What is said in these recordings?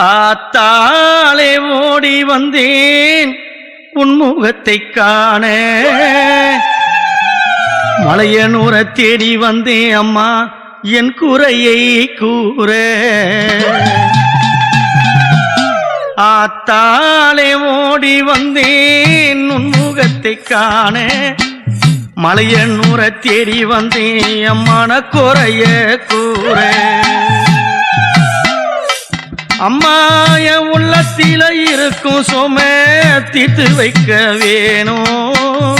ஆத்தாளே ஓடி வந்தேன் உன் முகத்தை காண, மலையனூர தேடி வந்தேன் அம்மா என் குறையை கூற. ஆத்தாளே ஓடி வந்தேன் உன் முகத்தை காண, மலையனூர தேடி வந்தேன் அம்மான குறைய கூற. அம்மா என் உள்ளத்தில இருக்கும் சும தீர்த்து வைக்க வேணும்.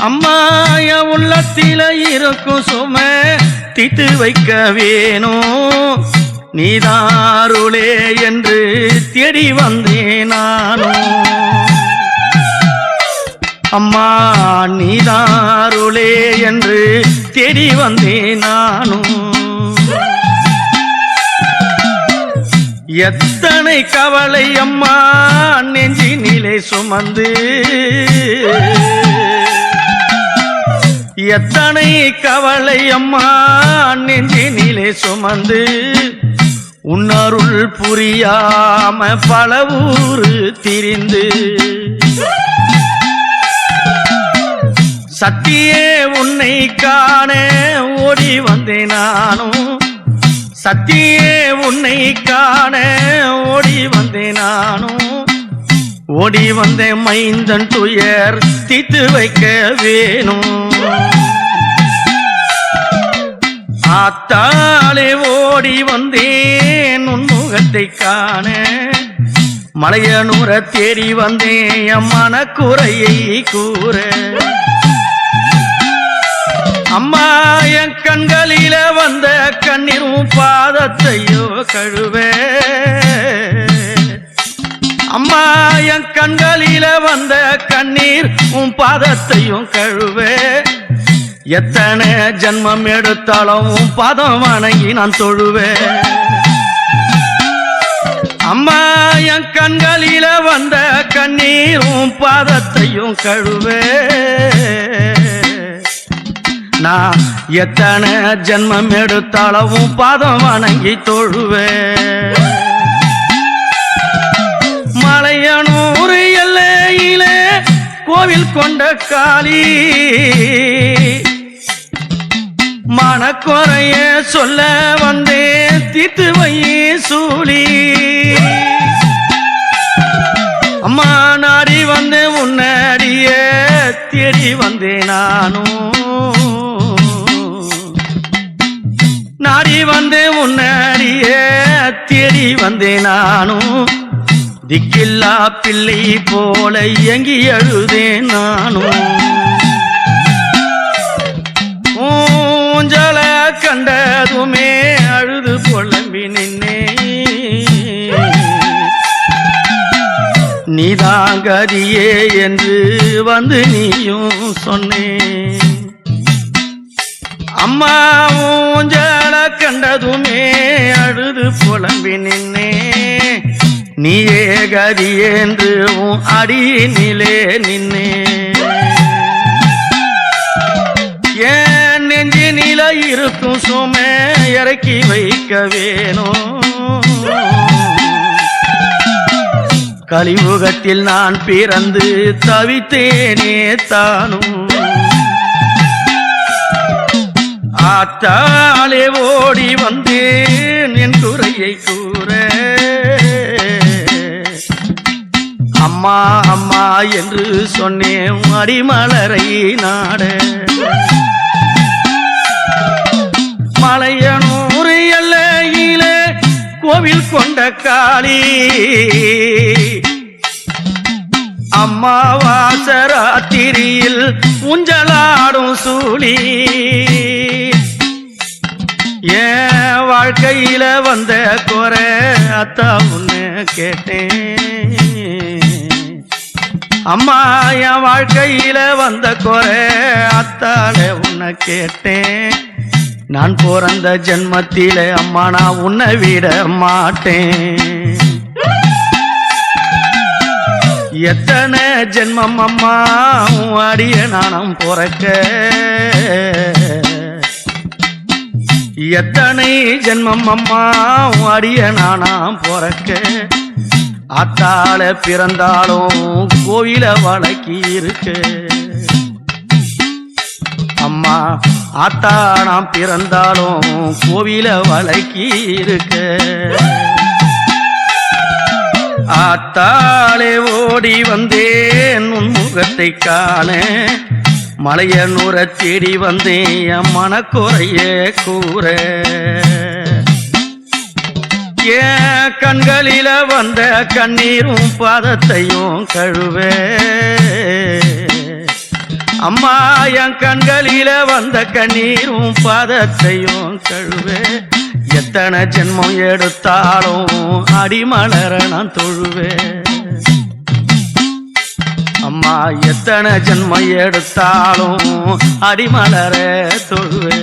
அம்மா என் உள்ளத்தில இருக்கும் சும தீர்த்து வைக்க வேணும். நீதாருளே என்று தேடி வந்தேன் நானும். அம்மா நீதாருளே என்று தேடி வந்தேன் நானும். எத்தனை கவலை அம்மா நெஞ்சினிலே சுமந்து, எத்தனை கவலை அம்மா நெஞ்சினிலே சுமந்து, உன்னருள் புரியாம பல ஊரு திரிந்து, சத்தியே உன்னை காண ஓடி வந்தேன் நானும். சத்தியே உன்னை காண ஓடி வந்தேன் நானும். ஓடி வந்தேன் மைந்தன் துயர் தீர்த்து வைக்க வேணும். ஆத்தாளே ஓடி வந்தேன் உன் முகத்தை காண, மலையனூர தேடி வந்தேன் அம்மான குறையை கூற. அம்மா என் கண்களில வந்த கண்ணீரும் பாதத்தையோ கழுவ. அம்மா என் கண்களில வந்த கண்ணீர் உன் பாதத்தையும் கழுவ. எத்தனை ஜன்மம் எடுத்தாலும் உன் பாதம் வணங்கி நான் தொழுவேன். அம்மா என் கண்களில வந்த கண்ணீர் உன் பாதத்தையும் கழுவ. நான் எத்தனை ஜன்மம் எடுத்தாலும் பாதம் வணங்கி தொழுவேன். மலையனூர் எல்லையிலே கோவில் கொண்ட காளி, மனக்குறைய சொல்ல வந்தேன் தீர்த்து வையே சூழி. அம்மா நாடி வந்தேன் உன்னடிய தேடி வந்தேன் நானும். நாடி வந்தேன் உன்னடிய தேடி வந்தேன் நானும். திக்கில்லா பிள்ளை போல எங்கி அழுதேன் நானும். ஊஞ்சல கண்டதுமே அழுது புலம்பி நின்னே. நீதாங்கதியே என்று வந்து நீயும் சொன்னேன். அம்மா ஊஞ்சல கண்டதுமே அழுது புலம்பி நின்னே. நீயே கதி என்று உன் அடியினிலே நின்னே. ஏன் நெஞ்சினில இருக்கும் சும இறக்கி வைக்க வேணும். கலியுகத்தில் நான் பிறந்து தவித்தேனே தானும். ஆத்தாளே ஓடி வந்தேன் என் குறையை கூற. அம்மா அம்மா என்று சொன்னேன் அடிமலரை நாட. மலையனூர் எல்லையிலே கோவில் கொண்ட காளி, அம்மாவாசராத்திரியில் ஊஞ்சலாடும் சூழி. என் வாழ்க்கையில வந்த குறை அத்தா உன்னை கேட்டேன். அம்மா என் வாழ்க்கையில வந்த குறை அத்தால உன்னை கேட்டேன். நான் பிறந்த ஜென்மத்தில அம்மா நான் உன்னை விட மாட்டேன். எத்தனை ஜென்மம் அம்மா அடிய நானும் பிறக்க. எத்தனை ஜென்மம் அம்மா அடிய நானாம் பொறக்க ஆத்தாள பிறந்தாலும் கோயில வழக்கி இருக்கு அம்மா ஆத்தா நாம் பிறந்தாலும் கோவில வழக்கி இருக்க ஆத்தாளே ஓடி வந்தேன் உன் முகத்தை காண மலையனூர தேடி வந்தேன் என் மனக்குறைய கூற ஏன் கண்களில வந்த கண்ணீரும் பாதத்தையும் கழுவே அம்மா என் கண்களில வந்த கண்ணீரும் பாதத்தையும் கழுவே எத்தனை ஜென்மம் எடுத்தாலும் அடிமலர நான் தொழுவே அம்மா எத்தனை ஜென்மம் எடுத்தாலும் அடிமலர தொழுவே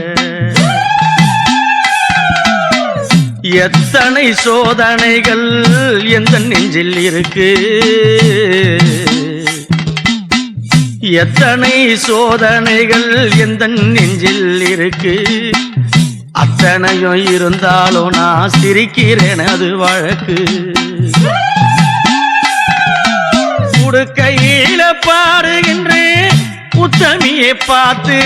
எத்தனை சோதனைகள் எந்த நெஞ்சில் இருக்கு எத்தனை சோதனைகள் எந்த நெஞ்சில் இருக்கு அத்தனையும் இருந்தாலும் நான் சிரிக்கிறேன் அது வழக்கு உடுக்கையில பாடுகின்றேன் உத்தமியை பார்த்து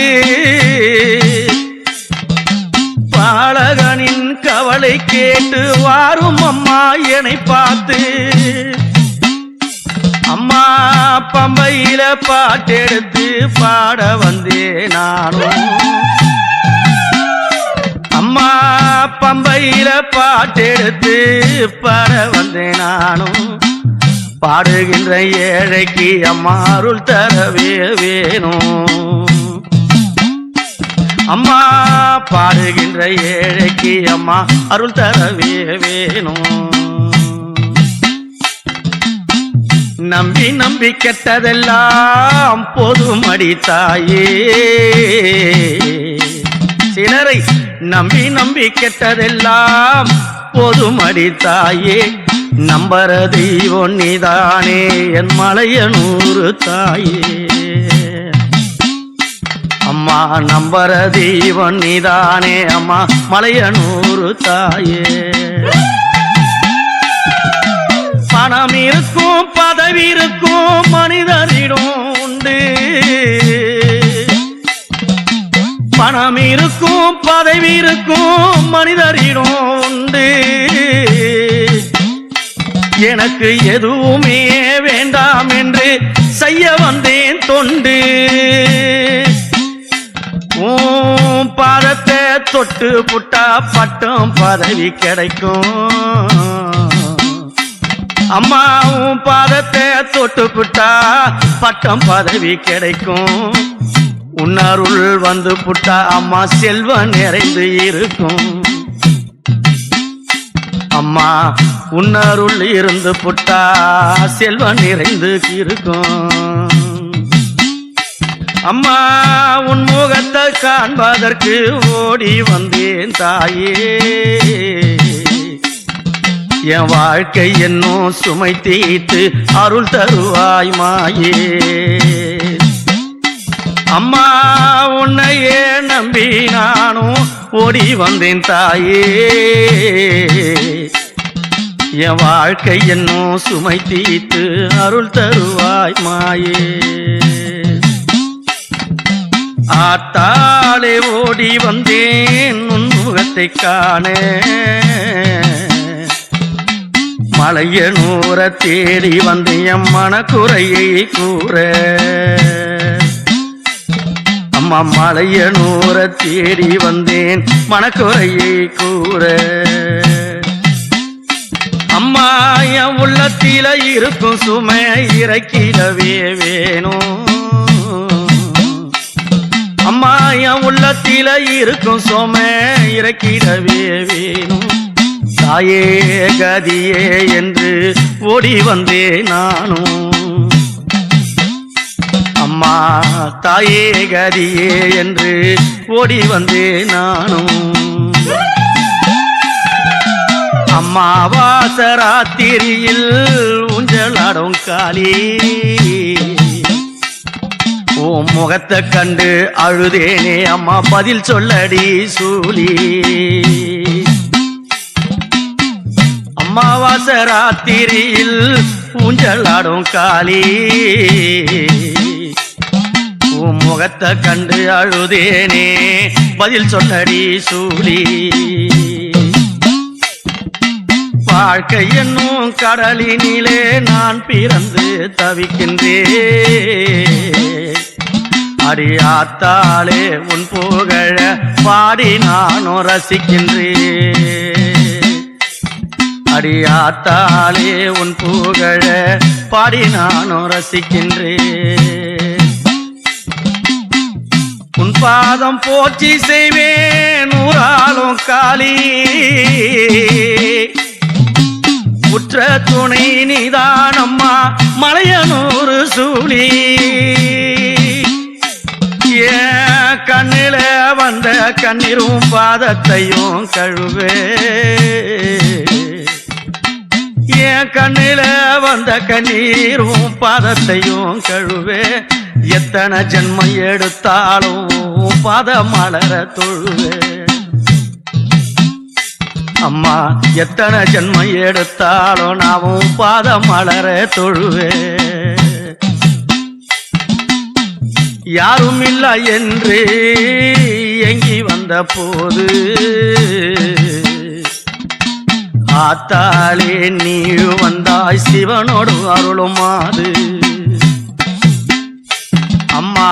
பாலகனின் கவலை கேட்டு வாரும் அம்மா என்னை பார்த்து அம்மா பம்பையில பாட்டெடுத்து பாட வந்தே நானும் அம்மா பம்பையில பாட்டெடுத்து பாட வந்தே நானும் பாடுகின்ற ஏழைக்கு அம்மா அருள் தரவே வேணும் அம்மா பாடுகின்ற ஏழைக்கு அம்மா அருள் தரவே வேணும் நம்பி நம்பி கெட்டதெல்லாம் போதுமடி தாயே சிலரை நம்பி நம்பி கெட்டதெல்லாம் போதுமடி தாயே நம்பர தெய்வம் நீதானே என் மலையனூறு தாயே அம்மா நம்பர தெய்வம் நீதானே அம்மா மலையனூறு தாயே பணம் இருக்கும் பதவி இருக்கும் மனிதரிடம் உண்டு பணம் இருக்கும் பதவி இருக்கும் மனிதரிடம் உண்டு எனக்கு எதுவுமே வேண்டாம் என்று செய்ய வந்தேன் தொண்டு பாதத்தை தொட்டு புட்டா பட்டம் பதவி கிடைக்கும் அம்மாவும் பாதத்தை தொட்டு புட்டா பட்டம் பதவி கிடைக்கும் உன்னருள் வந்து புட்டா அம்மா செல்வம் நிறைந்து இருக்கும் அம்மா உன்னருள் இருந்து புட்டா செல்வம் நிறைந்து இருக்கும் அம்மா உன் முகத்தை காண்பதற்கு ஓடி வந்தேன் தாயே என் வாழ்க்கை என்னும் சுமை தீர்த்து அருள் தருவாய் மாயே அம்மா உன்னையே நம்பி நானும் ஓடி வந்தேன் தாயே என் வாழ்க்கை என்னும் சுமை தீர்த்து அருள் தருவாய் மாயே ஆத்தாளே ஓடி வந்தேன் உன் முகத்தை காண மலையனூர தேடி வந்து என் மனக்குறையை கூற அம்மா மலையனூர தேடி வந்தேன் மனக்குறையை கூற அம்மா என் உள்ளத்தில இருக்கும் சுமை இறக்கிடவே வேணும் அம்மா என் உள்ளத்தில இருக்கும் சுமை இறக்கிடவே வேணும் தாயே கதியே என்று ஓடி வந்தே நானும் அம்மா தாயே கதியே என்று ஓடி வந்தே நானும் அம்மாவாசராத்திரியில் ஊஞ்சலாடும் காளி உன் முகத்தை கண்டு அழுதேனே அம்மா பதில் சொல்லடி சூலி. அம்மாவாசை ராத்திரியில் ஊஞ்சலாடும் காளி, உன் முகத்தை கண்டு அழுதேனே பதில் சொல்லடி சூலி. வாழ்க்கை என்னும் கடலினிலே நான் பிறந்து தவிக்கின்றேன். அடியாத்தாலே உன் புகழ பாடி நானும் ரசிக்கின்றேன். அடியாத்தாலே உன் புகழ பாடி நானும் ரசிக்கின்றேன். உன் பாதம் போற்றி செய்வேன் நூறாலும் காளி, உற்ற துணை நீதானம்மா மலையனூறு சூலி. ஏன் கண்ணில வந்த கண்ணீரும் பாதத்தையும் கழுவே, ஏன் கண்ணில வந்த கண்ணீரும் பாதத்தையும் கழுவே. எத்தனை ஜென்மம் எடுத்தாலும் பாத மலர தொழுவே. அம்மா எத்தனை ஜென்மம் எடுத்தாலும் நாமும் பாத மலர தொழுவே. யாரும் இல்லை என்று எங்கி வந்த போது ஆத்தாலே நீ வந்தாய் சிவனோடு அருளும் மாது. அம்மா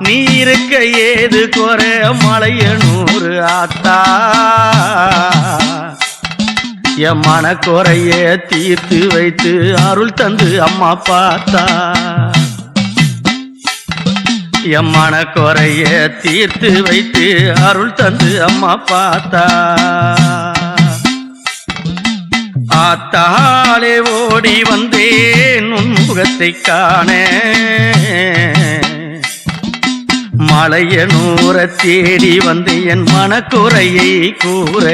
நீ இருக்க ஏது குறை மலையனூறு ஆத்தா, என் மன குறைய தீர்த்து வைத்து அருள் தந்து அம்மா பார்த்தா. என் மன குறைய தீர்த்து வைத்து அருள் தந்து அம்மா பார்த்தா. ஆத்தாலே ஓடி வந்தேன் உன் முகத்தை காண, மலையனூர தேடி வந்து என் மனக்குறையை கூற.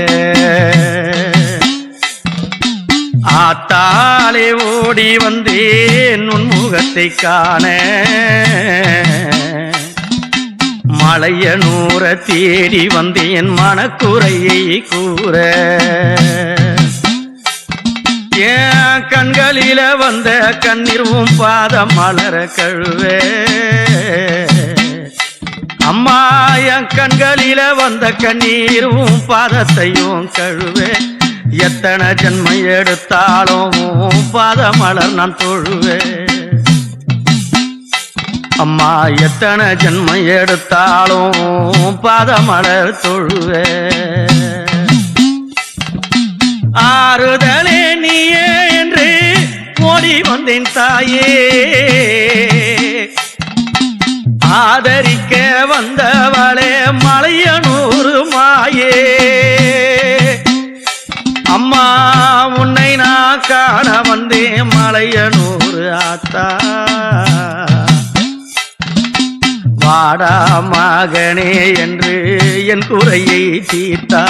ஆத்தாலே ஓடி வந்தேன் உன் முகத்தை காண, மலையனூர தேடி வந்து என் மனக்குறையை கூற. ஏன் கண்களில வந்த கண்ணீரும் பாதம் மலர கழுவே. அம்மா என் கண்களில வந்த கண்ணீரும் பாதத்தையும் கழுவே. எத்தனை ஜென்மம் எடுத்தாலும் பாத மலர் நான் தொழுவே. அம்மா எத்தனை ஜென்மம் எடுத்தாலும் பாத மலர் தொழுவே. ஆறுதலே நீயே என்று ஓடி வந்தேன் தாயே, ஆதரிக்க வந்தவளே மலையனூறு மாயே. அம்மா உன்னை நான் காண வந்தேன் மலையனூறு ஆத்தா. வாடா மகனே என்று என் குறையை தீர்த்தா.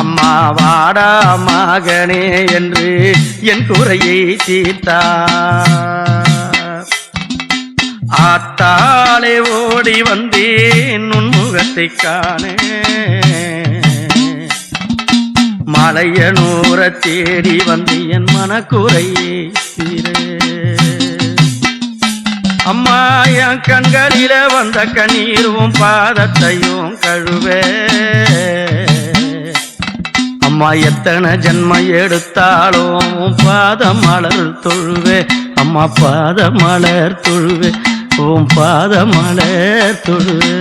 அம்மா வாடா மகனே என்று என் குறையை தீர்த்தா. ஆத்தாலே ஓடி வந்தேன் உன் முகத்தை காண, மலையனூர தேடி வந்து என் மனக்குறையை தீரே. அம்மா என் கண்களில வந்த கண்ணீரும் பாதத்தையும் கழுவே. அம்மா எத்தனை ஜென்மம் எடுத்தாலும் பாத மலர் தொழுவே. அம்மா பாத மலர் தொழுவே, உன் பாத மலர் தொழுவே.